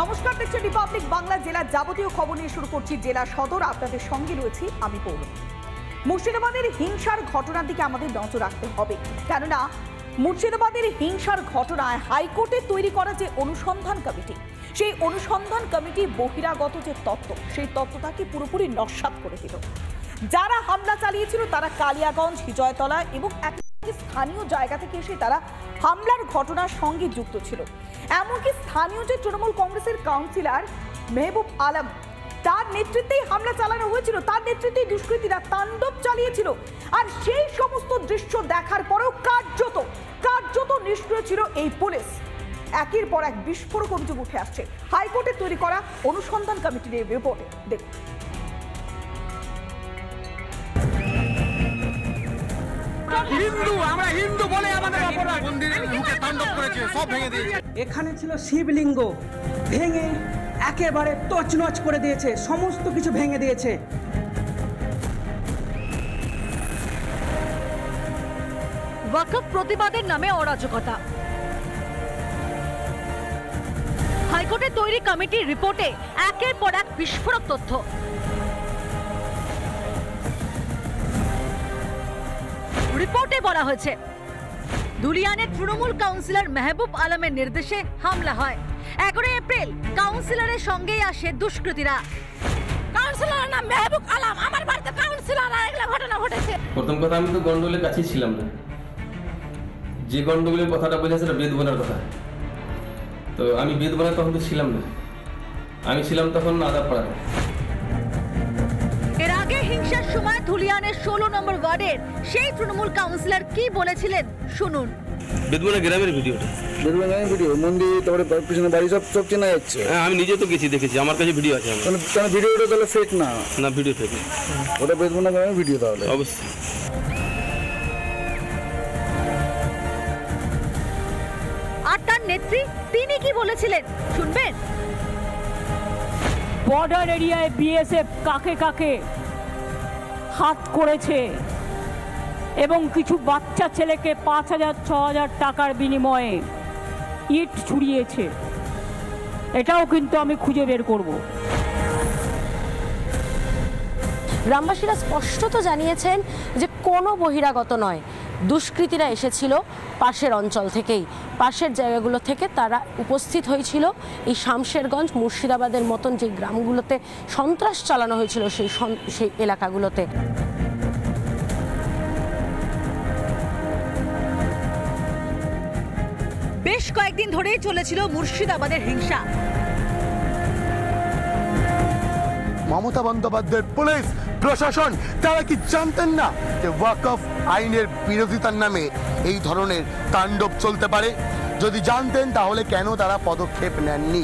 নমস্কার, দেখছেন রিপাবলিক বাংলা। জেলার যাবতীয় খবর নিয়ে শুরু করছি জেলা সদর। আপনাদের সঙ্গে রয়েছি আমি পৌলমী। মুর্শিদাবাদের হিংসার ঘটনার দিকে আমাদের নজর রাখতে হবে, কেননা মুর্শিদাবাদের হিংসার ঘটনায় হাইকোর্টে তৈরি করা যে অনুসন্ধান কমিটি, সেই অনুসন্ধান কমিটি বহিরাগত যে তত্ত্ব, সেই তত্ত্বটাকে পুরোপুরি নস্যাৎ করে দিল। যারা হামলা চালিয়েছিল তারা কালিয়াগঞ্জ, বিজয়তলা এবং এক স্থানীয় জায়গা থেকে এসে তারা হামলার ঘটনার সঙ্গে যুক্ত ছিল। এমনকি স্থানীয় যে তৃণমূল কংগ্রেসের কাউন্সিলর মেহবুব আলম, তার নেতৃত্বেই হামলা চালানো হয়েছিল, তার নেতৃত্বেই দুষ্কৃতীরা তাণ্ডব চালিয়েছিল। আর সেই সমস্ত দৃশ্য দেখার পরেও কার্যত নিষ্ক্রিয় ছিল এই পুলিশ। একের পর এক বিস্ফোরক অভিযোগ উঠে আসছে হাইকোর্টে তৈরি করা অনুসন্ধান কমিটির এই রিপোর্টে। দেখুন, এখানে ছিল শিবলিঙ্গ, ভেঙে একেবারে তছনছ করে দিয়েছে, সমস্ত কিছু ভেঙে দিয়েছে। ওয়াকফ প্রতিবাদের নামে অরাজকতা। হাইকোর্টে তৈরি কমিটির রিপোর্টে একের পর এক বিস্ফোরক তথ্য। রিপোর্টে বলা হয়েছে, ধুলিয়ানের তৃণমূল কাউন্সিলর মেহবুব আলমের নির্দেশে হামলা হয়। 11 এপ্রিল কাউন্সিলরের সঙ্গেই আসে দুষ্কৃতীরা। কাউন্সিলরের নাম মেহবুব আলম, আমার বাড়িতে কাউন্সিলর আর এগুলো ঘটনা ঘটেছে। প্রথম কথা, আমি তো গন্ডগোলের কাছেই ছিলাম না। যে গন্ডগোলের কথাটা বলেছে সেটা বেদবনের কথা। তো আমি বেদবনের তখন তো ছিলাম না, আমি ছিলাম তখন আদাপাড়াতে। এর আগে হিংসার সময় ধুলিয়ানের 16 নম্বর ওয়ার্ডের সেই তৃণমূল কাউন্সিলর কি বলেছিলেন শুনুন। বেদবনের গ্রামের ভিডিওটা, বেদবনের গ্রামের ভিডিও, মন্দির, তারপরে পিছনে বাড়ি সব চেনা যাচ্ছে। হ্যাঁ, আমি নিজে তো গেছি, দেখেছি, আমার কাছে ভিডিও আছে। তাহলে ভিডিওটা তাহলে ফেক না? না, ভিডিও ফেক। ওটা বেদবনের গ্রামের ভিডিও তাহলে অবশ্যই। আর তার নেত্রী তিনি কি বলেছিলেন শুনবেন। বর্ডার এরিয়ায় বিএসএফ কাকে কাকে হাত করেছে এবং কিছু বাচ্চা ছেলেকে 5,000-6,000 টাকার বিনিময়ে ইট ছুড়িয়েছে, এটাও কিন্তু আমি খুঁজে বের করব। গ্রামবাসীরা স্পষ্টত জানিয়েছেন যে কোনো বহিরাগত নয়, দুষ্কৃতীরা এসেছিল পাশের অঞ্চল থেকেই, পাশের জায়গাগুলো থেকে তারা উপস্থিত হয়েছিল এই শামশেরগঞ্জ, মুর্শিদাবাদের মতন যে গ্রামগুলোতে সন্ত্রাস চালানো হয়েছিল সেই এলাকাগুলোতে। বেশ কয়েকদিন ধরেই চলেছিল মুর্শিদাবাদের হিংসা। মমতা বন্দ্যোপাধ্যায়ের পুলিশ প্রশাসন তারা কি জানতেন না যে ওয়াকফ আইনের বিরোধিতার নামে এই ধরনের তাণ্ডব চলতে পারে? যদি জানতেন তাহলে কেন তারা পদক্ষেপ নেননি?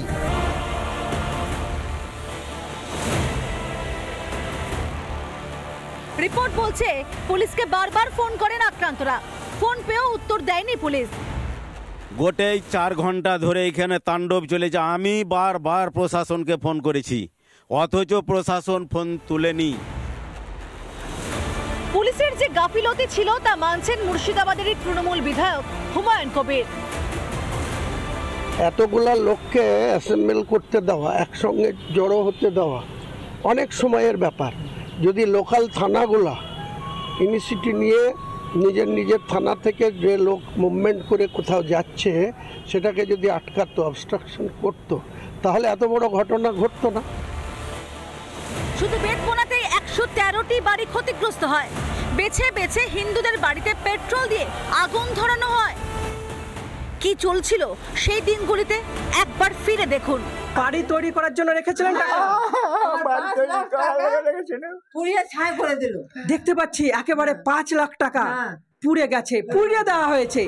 রিপোর্ট বলছে পুলিশকে বারবার ফোন করেন আক্রান্তরা, ফোন পেয়েও উত্তর দেয়নি পুলিশ। গোটেই 4 ঘন্টা ধরে এখানে তাণ্ডব চলেছে। আমি বারবার প্রশাসনকে ফোন করেছি, অথচ প্রশাসন ফোন তুলেনি। পুলিশের যে গাফিলতি ছিল তা মানছেন মুর্শিদাবাদের তৃণমূল বিধায়ক হুমায়ুন কবির। এতগুলা লোককে অ্যাসেম্বল করতে দেওয়া, একসঙ্গে জড়ো হতে দেওয়া অনেক সময়ের ব্যাপার। যদি লোকাল থানাগুলা ইনিশিয়েটিভ নিয়ে নিজের থানা থেকে যে লোক মুভমেন্ট করে কোথাও যাচ্ছে সেটাকে যদি আটকাতো, অবস্ট্রাকশন করতো, তাহলে এত বড় ঘটনা ঘটতো না। শুধু বেদবনাতে 113টি বাড়ি ক্ষতিগ্রস্ত হয়। বেছে বেছে হিন্দুদের বাড়িতে পেট্রোল দিয়ে আগুন ধরানো হয়। কি চলছিল সেই দিনগুলিতে একবার ফিরে দেখুন। বাড়ি তৈরি করার জন্য রেখেছিলেন টাকা, পুড়িয়ে ছাই করে দিল। দেখতে পাচ্ছি একেবারে 5 লাখ টাকা পুড়ে গেছে, পুড়িয়ে দেওয়া হয়েছে।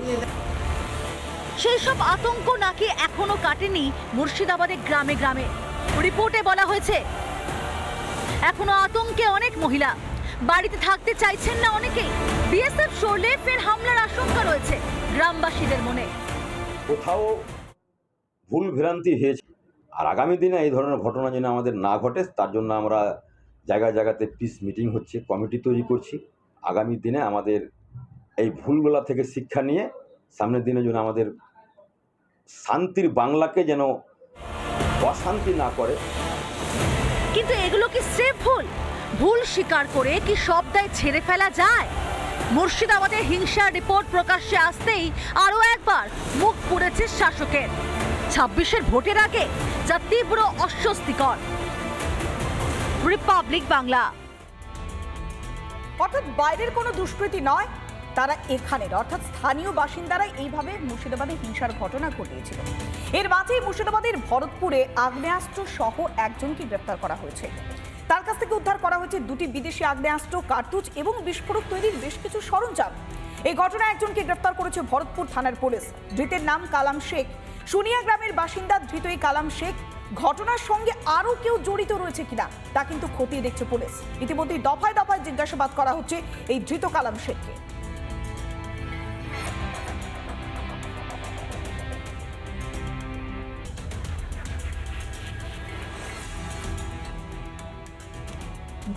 সেই সব আতঙ্ক নাকি এখনো কাটেনি মুর্শিদাবাদের গ্রামে গ্রামে। রিপোর্টে বলা হয়েছে এখনো আতঙ্কে অনেক মহিলা, বাড়িতে থাকতে চাইছেন না অনেকেই। বিএসএফ সরলে ফের হামলার আশঙ্কা রয়েছে গ্রামবাসীদের মনে। কোথাও ভুল ভ্রান্তি হয়েছে, আর আগামী দিনে এই ধরনের ঘটনা যেন আমাদের না ঘটে তার জন্য আমরা জায়গাতে পিস মিটিং হচ্ছে, কমিটি তৈরি করছি। আগামী দিনে আমাদের এই ভুলগুলা থেকে শিক্ষা নিয়ে সামনের দিনে যেন আমাদের শান্তির বাংলাকে যেন অশান্তি না করে। কিন্তু এগুলো কি স্রেফ ভুল? ভুল স্বীকার করে কি সব দায় ছেড়ে ফেলা যায়? মুর্শিদাবাদের হিংসার রিপোর্ট প্রকাশ্যে আসতেই আরও একবার মুখ পুড়েছে শাসকের। 26-এর ভোটের আগে যা তীব্র অস্বস্তিকর। রিপাবলিক বাংলা। অর্থাৎ বাইরের কোনো দুষ্কৃতি নয়, তারা এখানের অর্থাৎ স্থানীয় বাসিন্দারাই এইভাবে মুর্শিদাবাদে হিংসার ঘটনা ঘটিয়েছিল। এর মাঝেই মুর্শিদাবাদের ভরতপুরে আগ্নেয়াস্ত্র সহ একজনকে গ্রেপ্তার করা হয়েছে। তার কাছ থেকে উদ্ধার করা হয়েছে 2টি বিদেশি আগ্নেয়াস্ত্র, কার্তুজ এবং বিস্ফোরক তৈরির বেশ কিছু সরঞ্জাম। এই ঘটনায় একজনকে গ্রেপ্তার করেছে ভরতপুর থানার পুলিশ। ধৃতের নাম কালাম শেখ, সুনিয়া গ্রামের বাসিন্দা। ধৃত এই কালাম শেখ ঘটনার সঙ্গে আরও কেউ জড়িত রয়েছে কিনা তা কিন্তু খতিয়ে দেখছে পুলিশ। ইতিমধ্যেই দফায় দফায় জিজ্ঞাসাবাদ করা হচ্ছে এই ধৃত কালাম শেখকে।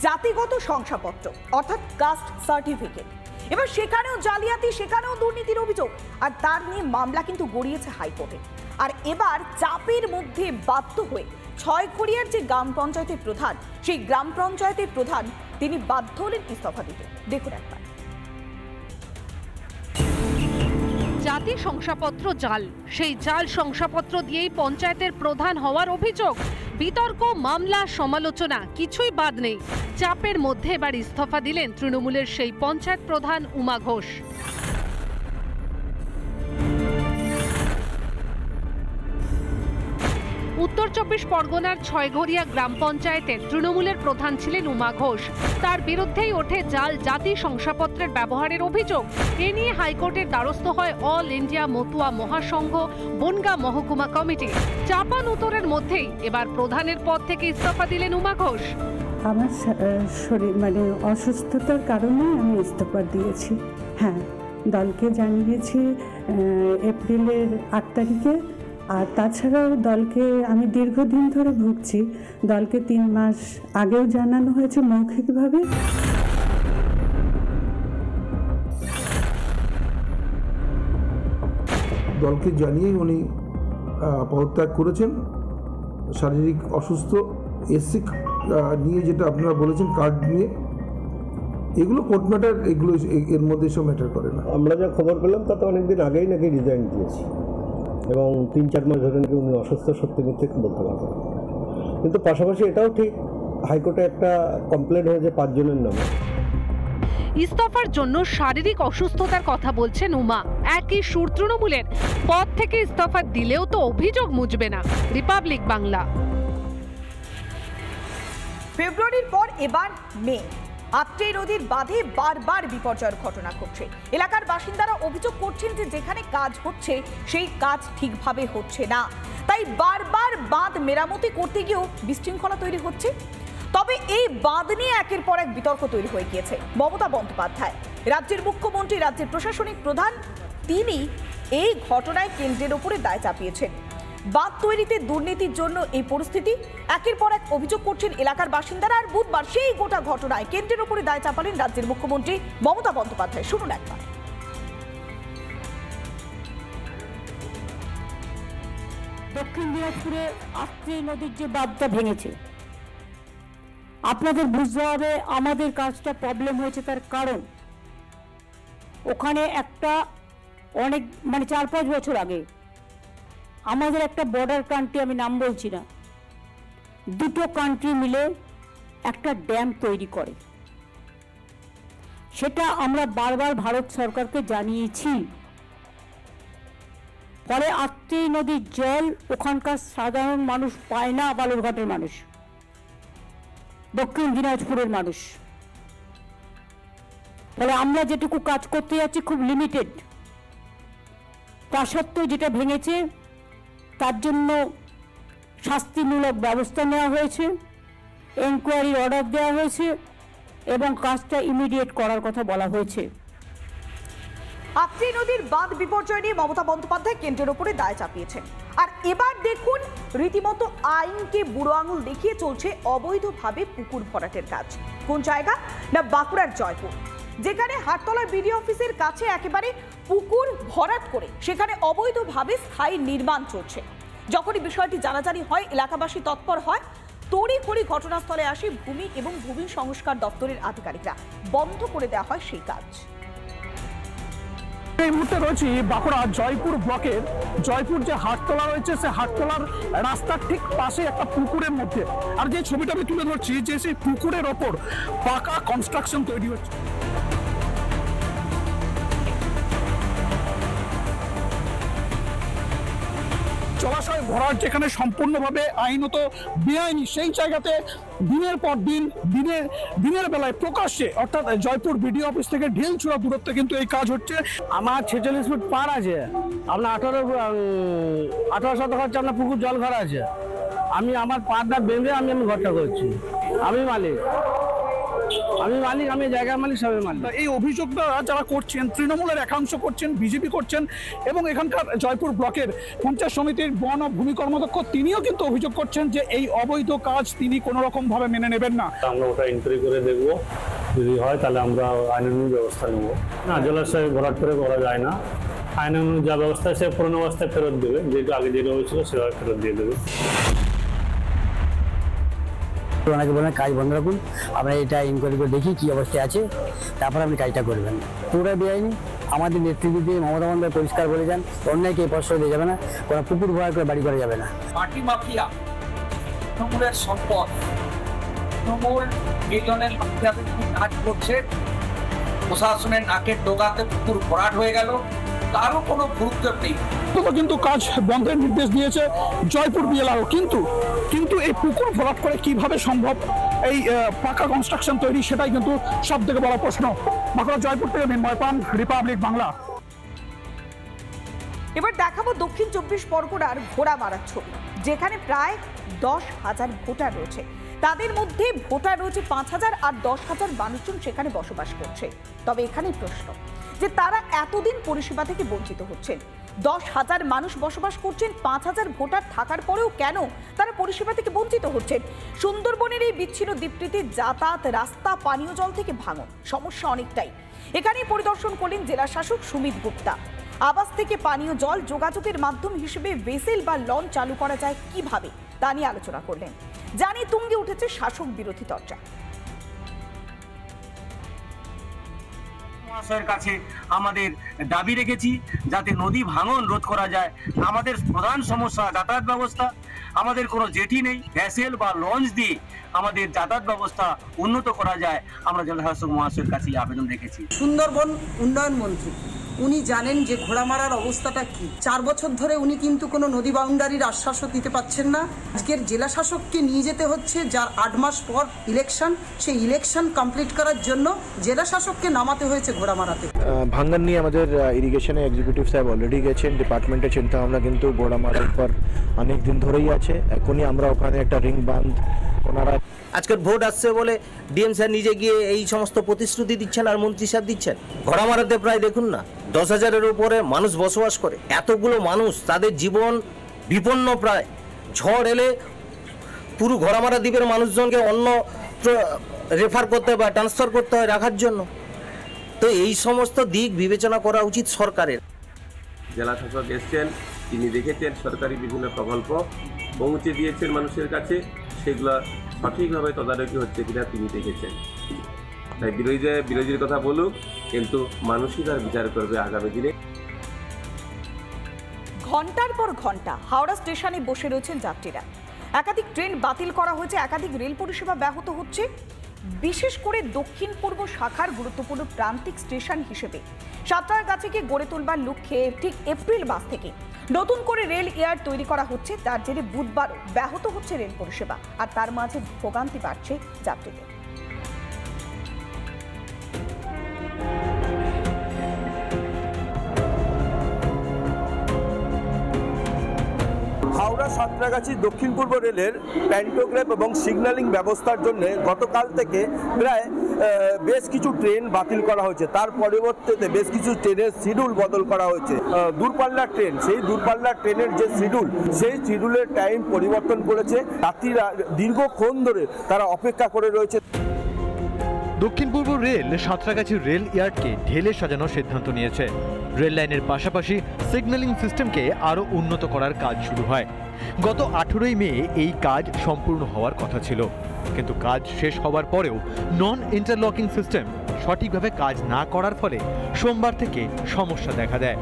জাতিগত শংসাপত্র অর্থাৎ কাস্ট সার্টিফিকেট, এবার সেখানেও জালিয়াতি, সেখানেও দুর্নীতির অভিযোগ, আর তার নিয়ে মামলা কিন্তু গড়িয়েছে হাইকোর্টে। আর এবার চাপের মধ্যে বাধ্য হয়ে ছয়খড়িয়ার যে গ্রাম পঞ্চায়েতের প্রধান, সেই গ্রাম পঞ্চায়েতের প্রধান তিনি বাধ্য হলেন ইস্তফা দিতে। দেখুন একবার। জাতি শংসাপত্র জাল, সেই জাল শংসাপত্র দিয়েই পঞ্চায়েতের প্রধান হওয়ার অভিযোগ। বিতর্ক, মামলা, সমালোচনা কিছুই বাদ নেই। চাপের মধ্যে এবার ইস্তফা দিলেন তৃণমূলের সেই পঞ্চায়েত প্রধান উমা ঘোষ। উত্তর 24 পরগনার ছয়ঘরিয়া গ্রাম পঞ্চায়েতের তৃণমূলের প্রধান ছিলেন উমা ঘোষ। তার বিরুদ্ধেই ওঠে জাল জাতি শংসাপত্রের ব্যবহারের অভিযোগ। এ নিয়ে হাইকোর্টের দ্বারস্থ হয় অল ইন্ডিয়া মতুয়া মহাসংঘ বনগাঁ মহকুমা কমিটি। চাপান উত্তরের মধ্যেই এবার প্রধানের পদ থেকে ইস্তফা দিলেন উমা ঘোষ। আমার শরীর অসুস্থতার কারণে আমি ইস্তফা দিয়েছি। হ্যাঁ, দলকে জানিয়েছি এপ্রিলের 8 তারিখে। আর তাছাড়াও দলকে আমি দীর্ঘদিন ধরে ভুগছি, দলকে 3 মাস আগেও জানানো হয়েছে মৌখিকভাবে। দলকে জানিয়েই উনি পদত্যাগ করেছেন। শারীরিক অসুস্থ, এসসি নিয়ে যেটা আপনারা বলেছেন কার্ড নিয়ে, এগুলো কোর্ট ম্যাটার, এগুলো এর মধ্যে সব ম্যাটার করে না। আমরা যা খবর পেলাম তাতে অনেকদিন আগেই নাকি রিজাইন দিয়েছি এবং 3-4 মাস ধরে নাকি উনি অসুস্থ, সত্যি মিথ্যে বলতে পারবেন। কিন্তু পাশাপাশি এটাও ঠিক, হাইকোর্টে একটা কমপ্লেন হয়েছে 5 জনের নামে। ইস্তফার জন্য শারীরিক অসুস্থতার কথা বলছেন উমা। একই সুর তৃণমূলের, পদ থেকে ইস্তফা দিলেও তো অভিযোগ মুছবে না। রিপাবলিক বাংলা। ফেব্রুয়ারির পর এবার মে, আত্রেই নদীর বাঁধে বারবার বিপর্যয়ের ঘটনা ঘটছে। এলাকার বাসিন্দারা অভিযোগ করছেন যে যেখানে কাজ হচ্ছে সেই কাজ ঠিকভাবে হচ্ছে না, তাই বারবার বাঁধ মেরামতি করতে গিয়েও বিশৃঙ্খলা তৈরি হচ্ছে। তবে এই বাঁধ নিয়ে একের পর এক বিতর্ক তৈরি হয়ে গিয়েছে। মমতা বন্দ্যোপাধ্যায়, রাজ্যের মুখ্যমন্ত্রী, রাজ্যের প্রশাসনিক প্রধান, তিনি এই ঘটনায় কেন্দ্রের ওপরে দায় চাপিয়েছেন। বাঁধ তৈরিতে দুর্নীতির জন্য এই পরিস্থিতি, একের পর এক অভিযোগ করছেন এলাকার বাসিন্দারা। আর বুধবার সেই গোটা ঘটনায় কেন্দ্রের উপরে দায় চাপালেন রাজ্যের মুখ্যমন্ত্রী মমতা বন্দ্যোপাধ্যায়। শুনুন একবার। দক্ষিণ দিনাজপুরে আত্রেই নদীর যে বাঁধটা ভেঙেছে, আপনাদের বুঝতে হবে আমাদের কাজটা প্রবলেম হয়েছে তার কারণ ওখানে একটা অনেক 4-5 বছর আগে আমাদের একটা বর্ডার কান্ট্রি, আমি নাম বলছি না, 2টো কান্ট্রি মিলে একটা ড্যাম তৈরি করে। সেটা আমরা বারবার ভারত সরকারকে জানিয়েছি। পরে আত্রেই নদীর জল ওখানকার সাধারণ মানুষ পায় না, বালুরঘাটের মানুষ, দক্ষিণ দিনাজপুরের মানুষ। ফলে আমরা যেটুকু কাজ করতে যাচ্ছি খুব লিমিটেড। তা সত্ত্বেও যেটা ভেঙেছে তার জন্য শাস্তিমূলক ব্যবস্থা নেওয়া হয়েছে, এনকোয়ারির অর্ডার দেওয়া হয়েছে এবং কাজটা ইমিডিয়েট করার কথা বলা হয়েছে। আত্রেই নদীর বাঁধ বিপর্যয় নিয়ে মমতা বন্দ্যোপাধ্যায় কেন্দ্রের উপরে দায় চাপিয়েছেন। আর এবার দেখুন, রীতিমতো আইনকে বুড়ো আঙুল দেখিয়ে চলছে অবৈধভাবে পুকুর ভরাটের কাজ। কোন জায়গা না, বাঁকুড়ার জয়পুর, যেখানে হাটতলা বিডিও অফিসের কাছে একেবারে পুকুর ভরাট করে সেখানে অবৈধভাবে স্থায়ী নির্মাণ চলছে। যখনই বিষয়টি জানাজানি হয়, এলাকাবাসী তৎপর হয়, তড়িঘড়ি ঘটনাস্থলে আসে ভূমি এবং ভূমি সংস্কার দপ্তরের আধিকারিকরা। বন্ধ করে দেওয়া হয় সেই কাজ। এই মুহূর্তে রয়েছে বাঁকুড়া জয়পুর ব্লকের জয়পুর যে হাটতলা রয়েছে, সে হাটতলার রাস্তার ঠিক পাশে একটা পুকুরের মধ্যে, আর যে ছবিটা আমি তুলে ধরছি যে সেই পুকুরের ওপর পাকা কনস্ট্রাকশন তৈরি হচ্ছে। জলাশয় ভরাট যেখানে সম্পূর্ণভাবে আইনত বেআইনি, সেই জায়গাতে দিনের পর দিন দিনের বেলায় প্রকাশ্যে, অর্থাৎ জয়পুর বিডিও অফিস থেকে ঢিলছুড়া দূরত্বে কিন্তু এই কাজ হচ্ছে। আমার 46 ফুট পার আছে, আপনার 18 শতক হচ্ছে আপনার পুকুর জল ঘর আছে। আমি আমার পাড়টা বেঁধে আমি ঘরটা করছি। আমি মালিক, আমি জায়গার মালিক, সবের মালিক। এই অভিযোগটা যারা করছেন, তৃণমূলের একাংশ করছেন, বিজেপি করছেন, এবং এখানকার জয়পুর ব্লকের পঞ্চায়েত সমিতির বন ও ভূমি কর্মাধ্যক্ষ তিনিও কিন্তু অভিযোগ করছেন যে এই অবৈধ কাজ তিনি কোনো রকম ভাবে মেনে নেবেন না। আমরা ওটা এন্ট্রি করে দেখবো, যদি হয় তাহলে আমরা আইনানুগ ব্যবস্থা নেব। না, জলাশয় ভরাট করে করা যায় না। আইনানুগ যা ব্যবস্থা সে পুরনো অবস্থায় ফেরত দেবে, যেটা আগে যেটা হয়েছিল সেভাবে ফেরত দিয়ে দেবে। ওনাকে বলেন কাজ বন্ধ রাখুন, আমরা এটা ইনকোয়ারি করে দেখি কী অবস্থায় আছে, তারপর আপনি কাজটা করবেন। পুরো বেআইনি। আমাদের নেতৃত্ব দিয়ে মমতা বন্দ্যোপাধ্যায় পরিষ্কার বলে যান, অন্যায়কে প্রশ্রয় দিয়ে যাবে না, কোনো পুকুর ভরাট করে বাড়ি করা যাবে না। মাটি মাফিয়া তৃণমূলের সম্পদ, তৃণমূল মিলনের মাফিয়াদের কাজ করছে। প্রশাসনের নাকের ডোগাতে পুকুর ভরাট হয়ে গেল, তারও কোনো গুরুত্ব নেই। কিন্তু কাজ বন্ধের নির্দেশ দিয়েছে জয়পুর বিএলআর। কিন্তু এই পুকুর ভরাট করে কিভাবে সম্ভব এই পাকা কনস্ট্রাকশন তৈরি, সেটাই কিন্তু সব থেকে বড় প্রশ্ন। বাঁকুড়া জয়পুর থেকে মিনময় পান, রিপাবলিক বাংলা। এবার দেখাবো দক্ষিণ 24 পরগনার ঘোড়ামারার ছবি, যেখানে প্রায় 10,000 ভোটার রয়েছে। তাদের মধ্যে ভোটার রয়েছে 5,000 আর 10,000 মানুষজন সেখানে বসবাস করছে। তবে এখানে প্রশ্ন যে তারা এতদিন পরিষেবা থেকে বঞ্চিত হচ্ছেন। 10,000 মানুষ বসবাস করছেন, 5,000 ভোটার থাকার পরেও কেন তারা পরিষেবা থেকে বঞ্চিত হচ্ছেন? সুন্দরবনের এই বিচ্ছিন্ন দ্বীপটিতে যাতায়াত, রাস্তা, পানীয় জল থেকে ভাঙন, সমস্যা অনেকটাই। এখানেই পরিদর্শন করলেন জেলা শাসক সুমিত গুপ্তা। আবাস থেকে পানীয় জল যোগাযোগের মাধ্যম হিসেবে ভেসেল বা লঞ্চ চালু করা যায় কিভাবে, তা নিয়ে আলোচনা করলেন। জানি তুঙ্গে উঠেছে শাসক বিরোধী চর্চা। মহাশয়ের কাছে আমাদের দাবি রেখেছি যাতে নদী ভাঙন রোধ করা যায়। আমাদের প্রধান সমস্যা যাতায়াত ব্যবস্থা। আমাদের কোনো জেটি নেই, ভ্যাসেল বা লঞ্চ দিয়ে আমাদের যাতায়াত ব্যবস্থা উন্নত করা যায়। আমরা জেলাশাসক মহাশয়ের কাছে আবেদন রেখেছি। সুন্দরবন উন্নয়ন মন্ত্রী উনি জানেন যে ঘোড়ামারার অবস্থাটা কি। 4 বছর ধরে উনি কিন্তু কোনো নদী বাউন্ডারির আশ্বাসও দিতে পারছেন না। আজকের জেলা শাসককে নিয়ে যেতে হচ্ছে, যার 8 মাস পর ইলেকশন, সেই ইলেকশন কমপ্লিট করার জন্য জেলা শাসককে নামাতে হয়েছে ঘোড়ামারাতে। ভাঙ্গন নিয়ে আমাদের ইরিগেশনে এক্সিকিউটিভ সাহেব অলরেডি গেছেন। ডিপার্টমেন্টের চিন্তা ভাবনা কিন্তু ঘোড়ামারার পর অনেক দিন ধরেই আছে। এখনই আমরা ওখানে একটা রিং বাঁধ, ওনারা আজকের ভোট আসছে বলে ডিএম স্যার নিজে গিয়ে এই সমস্ত প্রতিশ্রুতি দিচ্ছেন আর মন্ত্রী স্যার দিচ্ছেন। ঘোড়ামারাতে প্রায় দেখুন না 10,000-এর উপরে মানুষ বসবাস করে। এতগুলো মানুষ, তাদের জীবন বিপন্ন প্রায়। ঝড় এলে পুরো ঘোড়ামারা দ্বীপের মানুষজনকে অন্য রেফার করতে হয় বা ট্রান্সফার করতে হয় রাখার জন্য। তো এই সমস্ত দিক বিবেচনা করা উচিত সরকারের। জেলা শাসক এসছেন, তিনি দেখেছেন সরকারি বিভিন্ন প্রকল্প পৌঁছে দিয়েছেন মানুষের কাছে, সেগুলো সঠিকভাবে তদারকি হচ্ছে কিনা তিনি দেখেছেন। তাই বিরোধীর কথা বলুক, কিন্তু মানুষই তার বিচার করবে আগামী দিনে। ঘন্টার পর ঘন্টা হাওড়া স্টেশনে বসে রয়েছেন যাত্রীরা। একাধিক ট্রেন বাতিল করা হয়েছে, একাধিক রেল পরিষেবা ব্যাহত হচ্ছে। বিশেষ করে দক্ষিণ পূর্ব শাখার গুরুত্বপূর্ণ প্রান্তিক স্টেশন হিসেবে সাঁতরাগাছিকে গড়ে তোলবার লক্ষ্যে ঠিক এপ্রিল মাস থেকে নতুন করে রেল ইয়ার্ড তৈরি করা হচ্ছে। তার জেরে বুধবারও ব্যাহত হচ্ছে রেল পরিষেবা, আর তার মাঝে ভোগান্তি বাড়ছে যাত্রীদের। হাওড়া সাঁতরাগাছি দক্ষিণ পূর্ব রেলের প্যান্টোগ্রাফ এবং সিগন্যালিং ব্যবস্থার জন্য গতকাল থেকে প্রায় বেশ কিছু ট্রেন বাতিল করা হয়েছে। তার পরিবর্তে বেশ কিছু ট্রেনের শিডিউল বদল করা হয়েছে। দূরপাল্লার ট্রেন, সেই দূরপাল্লার ট্রেনের যে শিডিউল, সেই শিডিউলের টাইম পরিবর্তন করেছে। যাত্রীরা দীর্ঘক্ষণ ধরে তারা অপেক্ষা করে রয়েছে। দক্ষিণ পূর্ব রেল সাঁতরাগাছি রেল ইয়ার্ডকে ঢেলে সাজানোর সিদ্ধান্ত নিয়েছে। রেল লাইনের পাশাপাশি সিগন্যালিং সিস্টেমকে আরও উন্নত করার কাজ শুরু হয়। গত 18ই মে এই কাজ সম্পূর্ণ হওয়ার কথা ছিল, কিন্তু কাজ শেষ হওয়ার পরেও নন ইন্টারলকিং সিস্টেম সঠিকভাবে কাজ না করার ফলে সোমবার থেকে সমস্যা দেখা দেয়।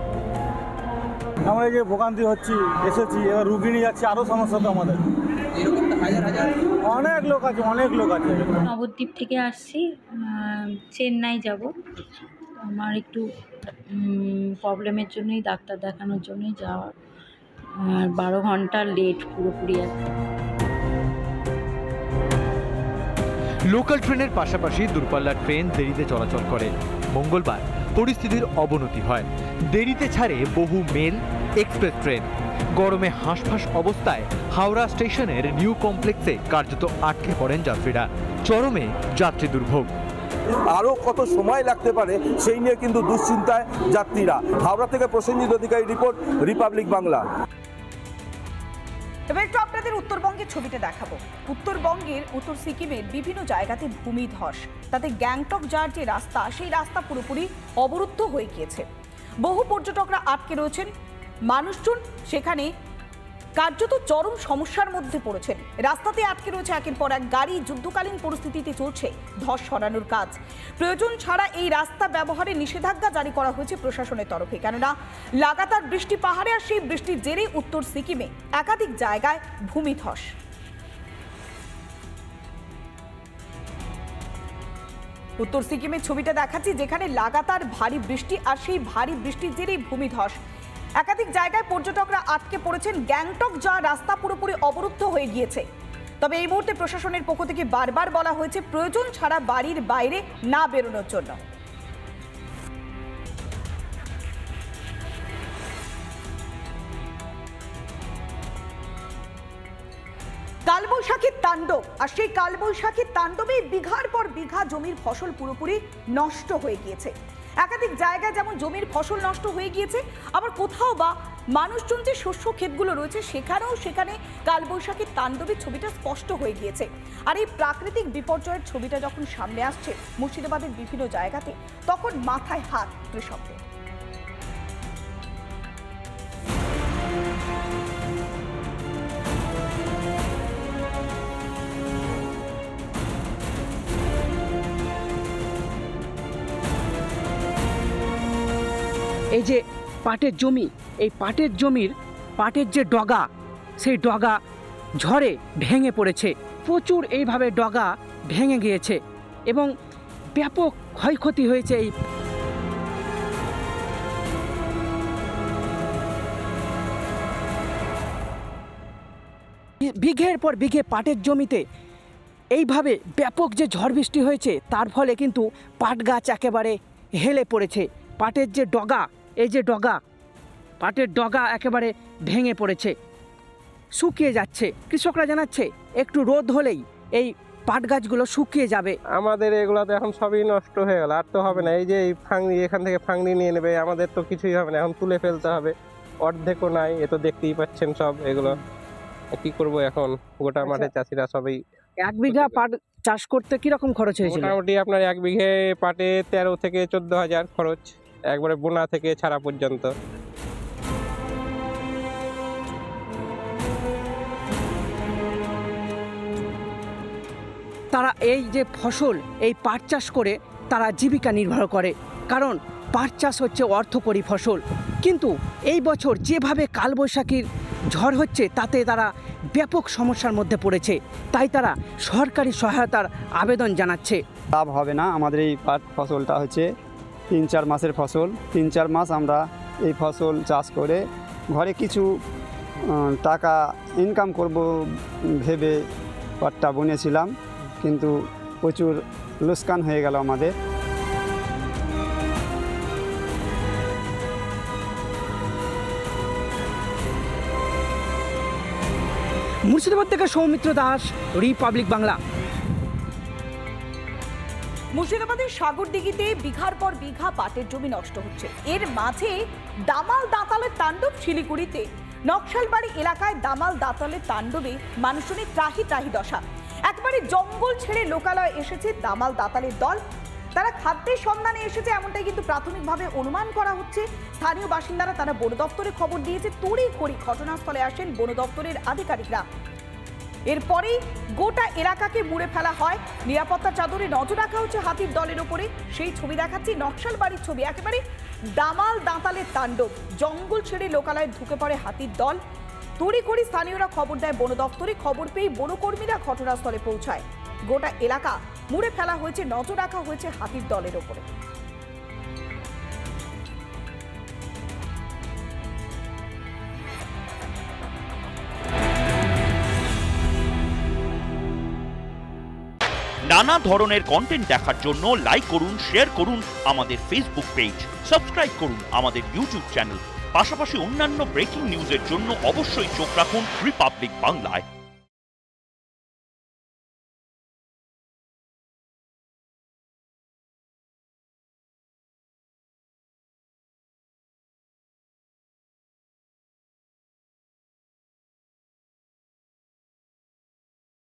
আমরা এই যে ভোগান্তি হচ্ছি, এসেছি, এবার রুগী নিয়ে যাচ্ছি, আরও সমস্যা তো আমাদের। অনেক লোক আছে, অনেক লোক আছে। নবদ্বীপ থেকে আসছি, চেন্নাই যাব। আমার একটু প্রবলেমের জন্যই, ডাক্তার দেখানোর জন্যই যাওয়া। 12 ঘন্টা লেট পুরোপুরি। লোকাল ট্রেনের পাশাপাশি দূরপাল্লার ট্রেন দেরিতে চলাচল করে। মঙ্গলবার পরিস্থিতির অবনতি হয়, দেরিতে ছাড়ে বহু মেল এক্সপ্রেস ট্রেন। গরমে হাঁসফাঁস অবস্থায় হাওড়া স্টেশনের নিউ কমপ্লেক্সে কার্যত আটকে পড়েন যাত্রীরা। চরমে যাত্রী দুর্ভোগ। আরও কত সময় লাগতে পারে সেই নিয়ে কিন্তু দুশ্চিন্তায় যাত্রীরা। হাওড়া থেকে প্রসেনজিৎ অধিকারী রিপোর্ট, রিপাবলিক বাংলা। এবার একটু আপনাদের উত্তরবঙ্গের ছবিটা দেখাবো। উত্তরবঙ্গের উত্তর সিকিমের বিভিন্ন জায়গাতে ভূমিধস, তাতে গ্যাংটক যাওয়ার যে রাস্তা, সেই রাস্তা পুরোপুরি অবরুদ্ধ হয়ে গিয়েছে। বহু পর্যটকরা আটকে রয়েছেন, মানুষজন সেখানে কার্যত চরম সমস্যার মধ্যে পড়েছেন। রাস্তাতে আটকে রয়েছে একের পর এক গাড়ি। যুদ্ধকালীন পরিস্থিতিতে চলছে ধস সরানোর কাজ। প্রয়োজন ছাড়া এই রাস্তা ব্যবহারে নিষেধাজ্ঞা জারি করা হয়েছে প্রশাসনের তরফে, কেননা লাগাতার বৃষ্টি পাহাড়ে, আর সেই বৃষ্টির জেরে উত্তর সিকিমে একাধিক জায়গায় ভূমিধস। উত্তর সিকিমের ছবিটা দেখাচ্ছি, যেখানে লাগাতার ভারী বৃষ্টি, আর সেই ভারী বৃষ্টির জেরেই ভূমিধস। একাধিক জায়গায় পর্যটকরা আটকে পড়েছেন। গ্যাংটক যাওয়ার রাস্তা পুরোপুরি অবরুদ্ধ হয়ে গিয়েছে। তবে এই মুহূর্তে প্রশাসনের পক্ষ থেকে বারবার বলা হয়েছে প্রয়োজন ছাড়া বাড়ির বাইরে না বেরোনোর জন্য। কালবৈশাখীর তাণ্ডব, আর সেই কালবৈশাখীর তাণ্ডবে বিঘার পর বিঘা জমির ফসল পুরোপুরি নষ্ট হয়ে গিয়েছে। একাধিক জায়গায় যেমন জমির ফসল নষ্ট হয়ে গিয়েছে, আবার কোথাও বা মানুষজন যে শস্য ক্ষেতগুলো রয়েছে সেখানে কালবৈশাখীর তাণ্ডবের ছবিটা স্পষ্ট হয়ে গিয়েছে। আর এই প্রাকৃতিক বিপর্যয়ের ছবিটা যখন সামনে আসছে মুর্শিদাবাদের বিভিন্ন জায়গাতে, তখন মাথায় হাত কৃষকদের। এই যে পাটের জমি, এই পাটের জমির পাটের যে ডগা, সেই ডগা ঝড়ে ভেঙে পড়েছে। প্রচুর এইভাবে ডগা ভেঙে গিয়েছে এবং ব্যাপক ক্ষয়ক্ষতি হয়েছে। এই বিঘের পর বিঘে পাটের জমিতে এইভাবে ব্যাপক যে ঝড় বৃষ্টি হয়েছে, তার ফলে কিন্তু পাট গাছ একেবারে হেলে পড়েছে। পাটের যে ডগা, এই যে ডগা, পাটের ডগা একেবারে ভেঙে পড়েছে, শুকিয়ে যাচ্ছে। কৃষকরা জানাচ্ছে একটু রোদ হলেই এই পাট গাছগুলো শুকিয়ে যাবে। আমাদের এগুলো তো এখন সবই নষ্ট হয়ে গেল, আর তো হবে না। এই যে এই ফাংনি, এখান থেকে ফাংনি নিয়ে নেবে, আমাদের তো কিছুই হবে না, এখন তুলে ফেলতে হবে। অর্ধেকও নাই, এ তো দেখতেই পাচ্ছেন সব। এগুলো কি করব এখন? গোটা মাঠে চাষিরা সবই। 1 বিঘা পাট চাষ করতে কিরকম খরচ হয়েছিল? মোটামুটি আপনার 1 বিঘে পাটে 13 থেকে 14,000 খরচ, একবারে বোনা থেকে ছাড়া পর্যন্ত। তারা এই যে ফসল, এই পাট চাষ করে তারা জীবিকা নির্ভর করে, কারণ পাট চাষ হচ্ছে অর্থকরী ফসল। কিন্তু এই বছর যেভাবে কালবৈশাখীর ঝড় হচ্ছে, তাতে তারা ব্যাপক সমস্যার মধ্যে পড়েছে। তাই তারা সরকারি সহায়তার আবেদন জানাচ্ছে। লাভ হবে না। আমাদের এই পাট ফসলটা হচ্ছে 3-4 মাসের ফসল। 3-4 মাস আমরা এই ফসল চাষ করে ঘরে কিছু টাকা ইনকাম করব ভেবে পাটটা বুনেছিলাম, কিন্তু প্রচুর লোকসান হয়ে গেল আমাদের। মুর্শিদাবাদ থেকে সৌমিত্র দাস, রিপাবলিক বাংলা। মুর্শিদাবাদের সাগরদিঘিতে বিঘার পর বিঘা পাটের জমি নষ্ট হচ্ছে। এর মাঝে দামাল দাঁতালের তাণ্ডব। শিলিগুড়িতে নকশালবাড়ি এলাকায় দামাল দাঁতালের তাণ্ডবে মানুষজনের ত্রাহি ত্রাহি দশা। একবারে জঙ্গল ছেড়ে লোকালয়ে এসেছে দামাল দাঁতালের দল। তারা খাদ্যের সন্ধানে এসেছে এমনটাই কিন্তু প্রাথমিকভাবে অনুমান করা হচ্ছে। স্থানীয় বাসিন্দারা তারা বন দপ্তরে খবর দিয়েছে, তড়িঘড়ি ঘটনাস্থলে আসেন বন দপ্তরের আধিকারিকরা। এরপরেই গোটা এলাকাকে মুড়ে ফেলা হয়। নিরাপত্তা চাদরে নজর রাখা হচ্ছে হাতির দলের ওপরে। সেই ছবি দেখাচ্ছি, নকশাল বাড়ির ছবি, একেবারে দামাল দাঁতালের তাণ্ডব। জঙ্গল ছেড়ে লোকালয়ে ঢুকে পড়ে হাতির দল। তড়িঘড়ি স্থানীয়রা খবর দেয় বন দপ্তরে। খবর পেয়ে বনকর্মীরা ঘটনাস্থলে পৌঁছায়। গোটা এলাকা মুড়ে ফেলা হয়েছে, নজর রাখা হয়েছে হাতির দলের ওপরে। নানা ধরনের কন্টেন্ট দেখার জন্য লাইক করুন, শেয়ার করুন আমাদের ফেসবুক পেজ, সাবস্ক্রাইব করুন আমাদের ইউটিউব চ্যানেল। পাশাপাশি অন্যান্য ব্রেকিং নিউজের জন্য অবশ্যই চোখ রাখুন রিপাবলিক বাংলায়।